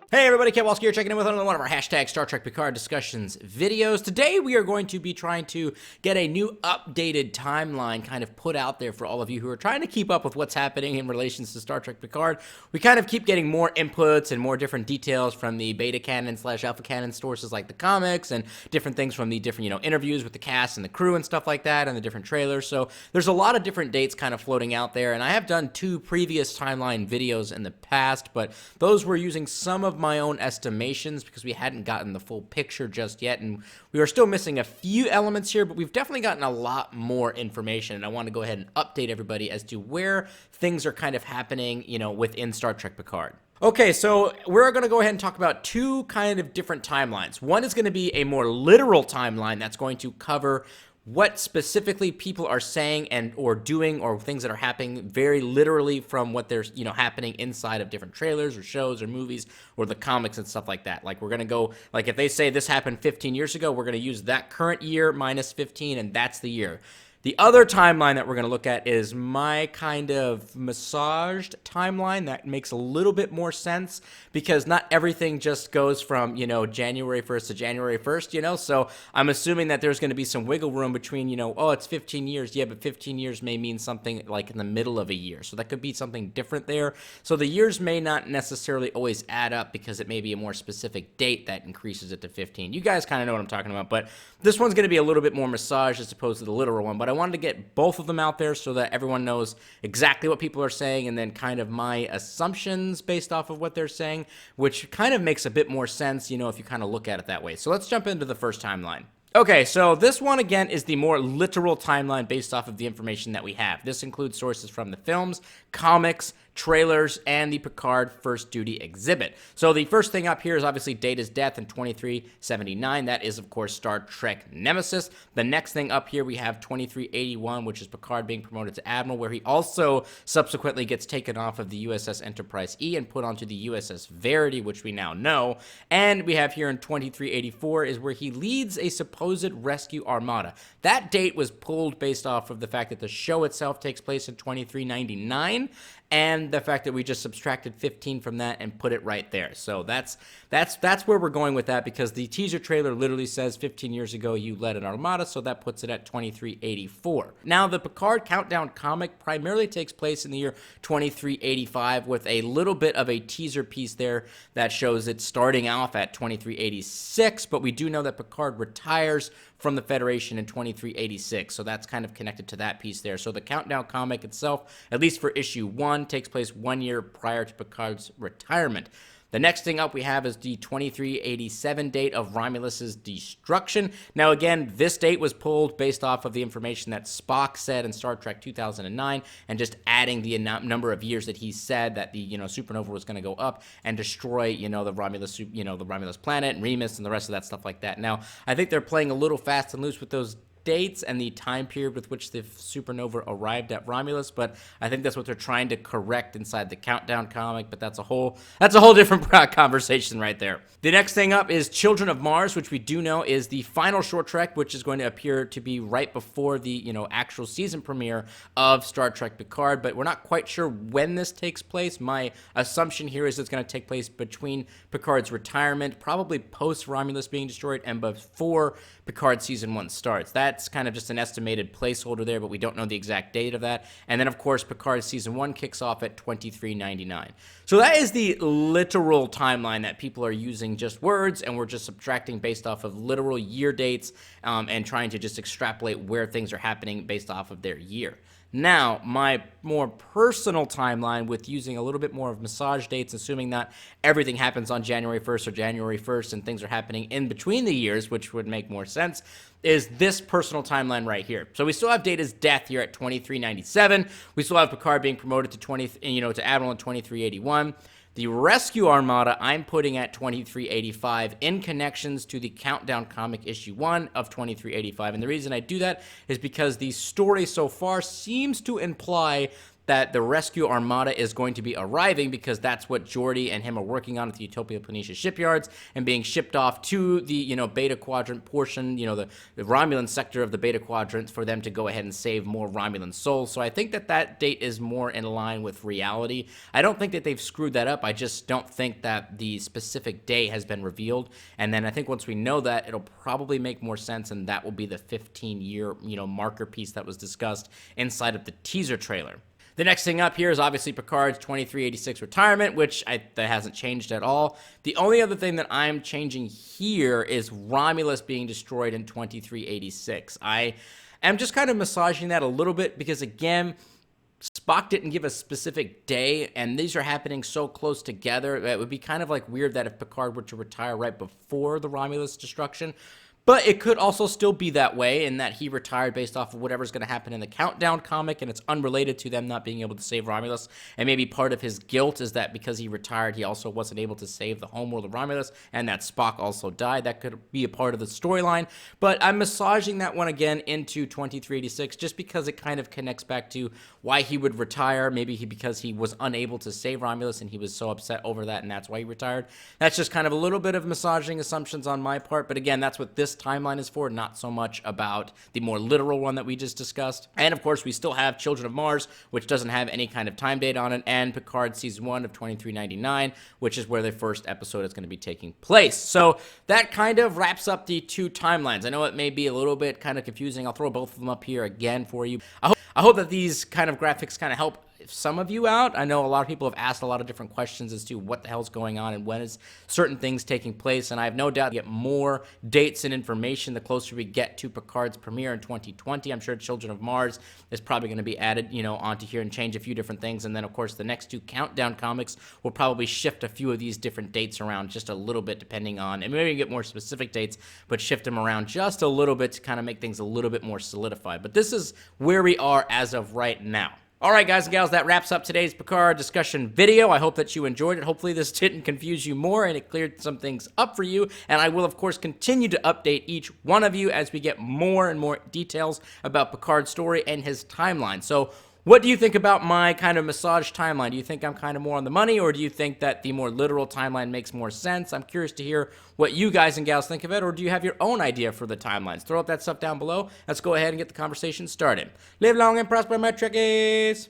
Hey everybody, Ketwolski here, checking in with another one of our hashtag Star Trek Picard discussions videos. Today we are going to be trying to get a new updated timeline kind of put out there for all of you who are trying to keep up with what's happening in relations to Star Trek Picard. We kind of keep getting more inputs and more different details from the beta canon / alpha canon sources like the comics and different things from the different, interviews with the cast and the crew and stuff like that and the different trailers. So there's a lot of different dates kind of floating out there, and I have done 2 previous timeline videos in the past, but those were using some of my own estimations because we hadn't gotten the full picture just yet, and we are still missing a few elements here, but we've definitely gotten a lot more information, and I want to go ahead and update everybody as to where things are kind of happening, within Star Trek Picard. Okay, so we're going to go ahead and talk about 2 kind of different timelines. One is going to be a more literal timeline that's going to cover what specifically people are saying and or doing, or things that are happening very literally from what there's happening inside of different trailers or shows or movies or the comics and stuff like that. Like, we're gonna go, like, if they say this happened 15 years ago, we're gonna use that current year minus 15, and that's the year. The other timeline that we're going to look at is my kind of massaged timeline that makes a little bit more sense, because not everything just goes from, January 1st to January 1st, so I'm assuming that there's going to be some wiggle room between, oh, it's 15 years, yeah, but 15 years may mean something like in the middle of a year, so that could be something different there. So the years may not necessarily always add up, because it may be a more specific date that increases it to 15. You guys kind of know what I'm talking about, but this one's going to be a little bit more massaged as opposed to the literal one, but I wanted to get both of them out there so that everyone knows exactly what people are saying, and then kind of my assumptions based off of what they're saying, which kind of makes a bit more sense, if you kind of look at it that way. So let's jump into the first timeline. Okay, so this one, again, is the more literal timeline based off of the information that we have. This includes sources from the films, comics, trailers, and the Picard First Duty exhibit. So the first thing up here is obviously Data's death in 2379. That is, of course, Star Trek Nemesis. The next thing up here, we have 2381, which is Picard being promoted to Admiral, where he also subsequently gets taken off of the USS Enterprise E and put onto the USS Verity, which we now know. And we have here in 2384 is where he leads a supposed rescue armada. That date was pulled based off of the fact that the show itself takes place in 2399, and the fact that we just subtracted 15 from that and put it right there. So that's where we're going with that, because the teaser trailer literally says 15 years ago you led an armada, so that puts it at 2384. Now, the Picard Countdown comic primarily takes place in the year 2385, with a little bit of a teaser piece there that shows it starting off at 2386, but we do know that Picard retires from the Federation in 2386, so that's kind of connected to that piece there. So the Countdown comic itself, at least for issue 1, takes place 1 year prior to Picard's retirement. The next thing up we have is the 2387 date of Romulus's destruction. Now, again, this date was pulled based off of the information that Spock said in Star Trek 2009, and just adding the number of years that he said that the supernova was going to go up and destroy the Romulus planet and Remus and the rest of that stuff like that. Now, I think they're playing a little fast and loose with those dates and the time period with which the supernova arrived at Romulus, but I think that's what they're trying to correct inside the Countdown comic, but that's a whole different conversation right there. The next thing up is Children of Mars, which we do know is the final short trek, which is going to appear to be right before the actual season premiere of Star Trek Picard, but we're not quite sure when this takes place. My assumption here is it's going to take place between Picard's retirement, probably post Romulus being destroyed, and before Picard season 1 starts. That's kind of just an estimated placeholder there, but we don't know the exact date of that. And then, of course, Picard season 1 kicks off at 2399. So that is the literal timeline that people are using just words, and we're just subtracting based off of literal year dates, and trying to just extrapolate where things are happening based off of their year. Now, my more personal timeline, with using a little bit more of massage dates, assuming that everything happens on January 1st or January 1st and things are happening in between the years, which would make more sense, is this personal timeline right here. So we still have Data's death here at 2397. We still have Picard being promoted to to Admiral in 2381. The Rescue Armada I'm putting at 2385 in connections to the Countdown comic issue 1 of 2385. And the reason I do that is because the story so far seems to imply that the rescue armada is going to be arriving, because that's what Geordi and him are working on at the Utopia Planitia shipyards and being shipped off to the, Beta Quadrant portion, the Romulan sector of the Beta Quadrant, for them to go ahead and save more Romulan souls. So I think that date is more in line with reality. I don't think that they've screwed that up. I just don't think that the specific day has been revealed. And then I think once we know that, it'll probably make more sense, and that will be the 15-year, marker piece that was discussed inside of the teaser trailer. The next thing up here is obviously Picard's 2386 retirement, which that hasn't changed at all. The only other thing that I'm changing here is Romulus being destroyed in 2386. I am just kind of massaging that a little bit because, again, Spock didn't give a specific day, and these are happening so close together. It would be kind of like weird that if Picard were to retire right before the Romulus destruction. But it could also still be that way, in that he retired based off of whatever's going to happen in the Countdown comic, and it's unrelated to them not being able to save Romulus. And maybe part of his guilt is that because he retired, he also wasn't able to save the homeworld of Romulus, and that Spock also died. That could be a part of the storyline. But I'm massaging that one again into 2386, just because it kind of connects back to why he would retire. Maybe because he was unable to save Romulus, and he was so upset over that, and that's why he retired. That's just kind of a little bit of massaging assumptions on my part. But again, that's what this timeline is for, not so much about the more literal one that we just discussed. And of course, we still have Children of Mars, which doesn't have any kind of time date on it, and Picard Season 1 of 2399, which is where the first episode is going to be taking place. So that kind of wraps up the two timelines. I know it may be a little bit kind of confusing. I'll throw both of them up here again for you. I hope that these kind of graphics kind of help some of you out. I know a lot of people have asked a lot of different questions as to what the hell's going on and when is certain things taking place, and I have no doubt to get more dates and information the closer we get to Picard's premiere in 2020. I'm sure Children of Mars is probably going to be added, onto here and change a few different things, and then of course the next two Countdown comics will probably shift a few of these different dates around just a little bit, depending on, and maybe get more specific dates, but shift them around just a little bit to kind of make things a little bit more solidified. But this is where we are as of right now. All right, guys and gals, that wraps up today's Picard discussion video. I hope that you enjoyed it. Hopefully this didn't confuse you more and it cleared some things up for you. And I will, of course, continue to update each one of you as we get more and more details about Picard's story and his timeline. So what do you think about my kind of massage timeline? Do you think I'm kind of more on the money, or do you think that the more literal timeline makes more sense? I'm curious to hear what you guys and gals think of it, or do you have your own idea for the timelines? Throw up that stuff down below. Let's go ahead and get the conversation started. Live long and prosper, my Trekkies!